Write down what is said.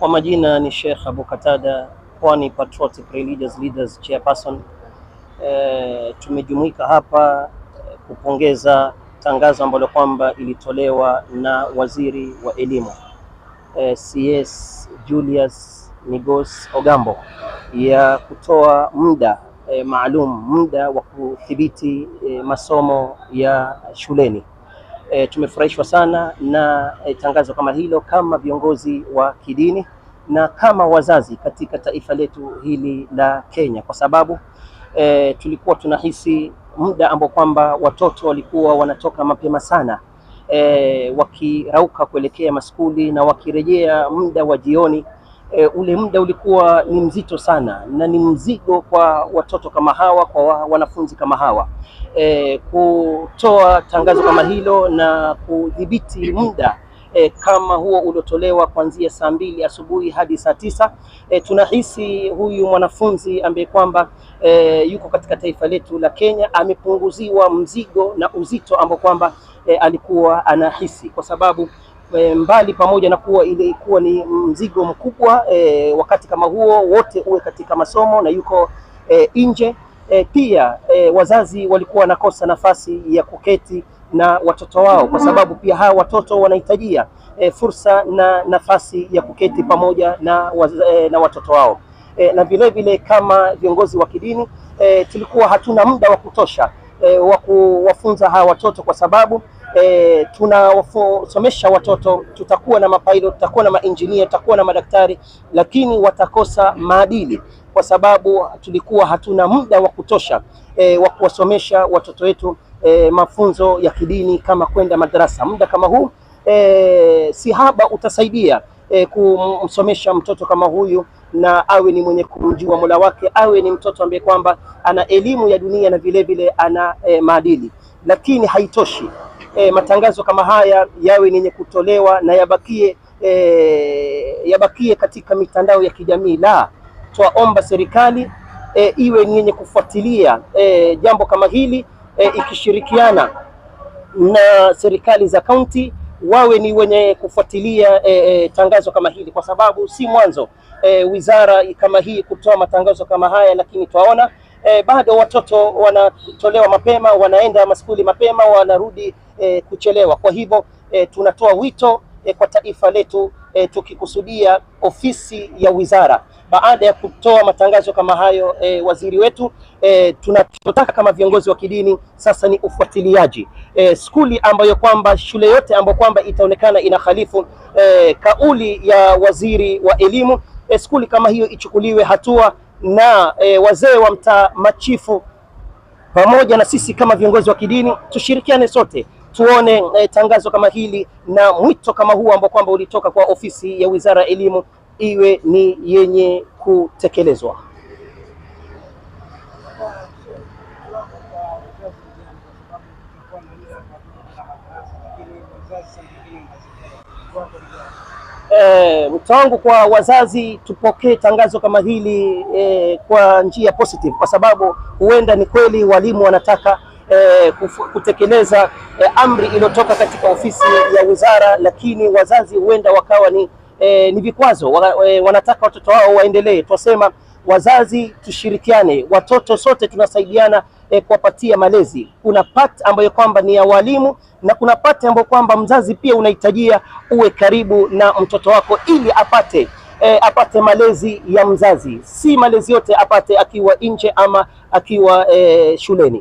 Kwa majina ni Sheikh Abu Qatada, Pwani Patriotic Religious Leaders Chairperson. Tumejumuika hapa kupongeza tangazo ambalo kwamba ilitolewa na Waziri wa Elimu CS Julius Migos Ogambo ya kutoa muda maalum, muda wa kudhibiti masomo ya shuleni. Tumefurahishwa sana na tangazo kama hilo kama viongozi wa kidini na kama wazazi katika taifa letu hili la Kenya, kwa sababu tulikuwa tunahisi muda ambao kwamba watoto walikuwa wanatoka mapema sana wakirauka kuelekea maskuli na wakirejea muda wa jioni. Ule muda ulikuwa ni mzito sana na ni mzigo kwa watoto kama hawa, kwa wanafunzi kama hawa. Kutoa tangazo kama hilo na kudhibiti muda kama huo uliotolewa kuanzia saa 2 asubuhi hadi saa 9, tunahisi huyu mwanafunzi ambaye kwamba yuko katika taifa letu la Kenya amepunguziwa mzigo na uzito ambao kwamba alikuwa anahisi, kwa sababu mbali pamoja na kuwa ile ilikuwa ni mzigo mkubwa wakati kama huo wote uwe katika masomo na yuko nje, pia wazazi walikuwa wanakosa nafasi ya kuketi na watoto wao, kwa sababu pia hawa watoto wanahitajia fursa na nafasi ya kuketi pamoja na watoto wao. Na vile vile kama viongozi wa kidini tulikuwa hatuna muda wa kutosha wa kuwafunza hawa watoto, kwa sababu tunawasomesha watoto, tutakuwa na mapilot, tutakuwa na maengineer, tutakuwa na madaktari, lakini watakosa maadili, kwa sababu tulikuwa hatuna muda wa kutosha wa kuwasomesha watoto wetu mafunzo ya kidini kama kwenda madrasa. Muda kama huu si haba utasaidia kumsomesha mtoto kama huyu na awe ni mwenye kumjua Mola wake, awe ni mtoto ambaye kwamba ana elimu ya dunia na vile vile ana maadili. Lakini haitoshi matangazo kama haya yawe ni yenye kutolewa na yabakie katika mitandao ya kijamii. La, twaomba serikali iwe ni yenye kufuatilia jambo kama hili, ikishirikiana na serikali za kaunti, wawe ni wenye kufuatilia tangazo kama hili, kwa sababu si mwanzo wizara kama hii kutoa matangazo kama haya, lakini twaona bado watoto wanatolewa mapema, wanaenda maskuli mapema, wanarudi kuchelewa. Kwa hivyo tunatoa wito kwa taifa letu, tukikusudia ofisi ya wizara, baada ya kutoa matangazo kama hayo waziri wetu, tunachotaka kama viongozi wa kidini sasa ni ufuatiliaji. Skuli ambayo kwamba, shule yote ambayo kwamba itaonekana inakhalifu kauli ya waziri wa elimu, skuli kama hiyo ichukuliwe hatua, na wazee wa mtaa, machifu, pamoja na sisi kama viongozi wa kidini tushirikiane sote, tuone tangazo kama hili na mwito kama huu ambao kwamba ulitoka kwa ofisi ya wizara ya elimu iwe ni yenye kutekelezwa. Mwito wangu kwa wazazi, tupokee tangazo kama hili kwa njia positive, kwa sababu huenda ni kweli walimu wanataka kutekeleza amri iliyotoka katika ofisi ya wizara, lakini wazazi huenda wakawa ni vikwazo, wanataka watoto wao waendelee. Twasema wazazi tushirikiane, watoto sote tunasaidiana kuwapatia malezi. Kuna part ambayo kwamba ni ya walimu na kuna part ambayo kwamba mzazi pia unahitajia uwe karibu na mtoto wako ili apate malezi ya mzazi, si malezi yote apate akiwa nje ama akiwa shuleni.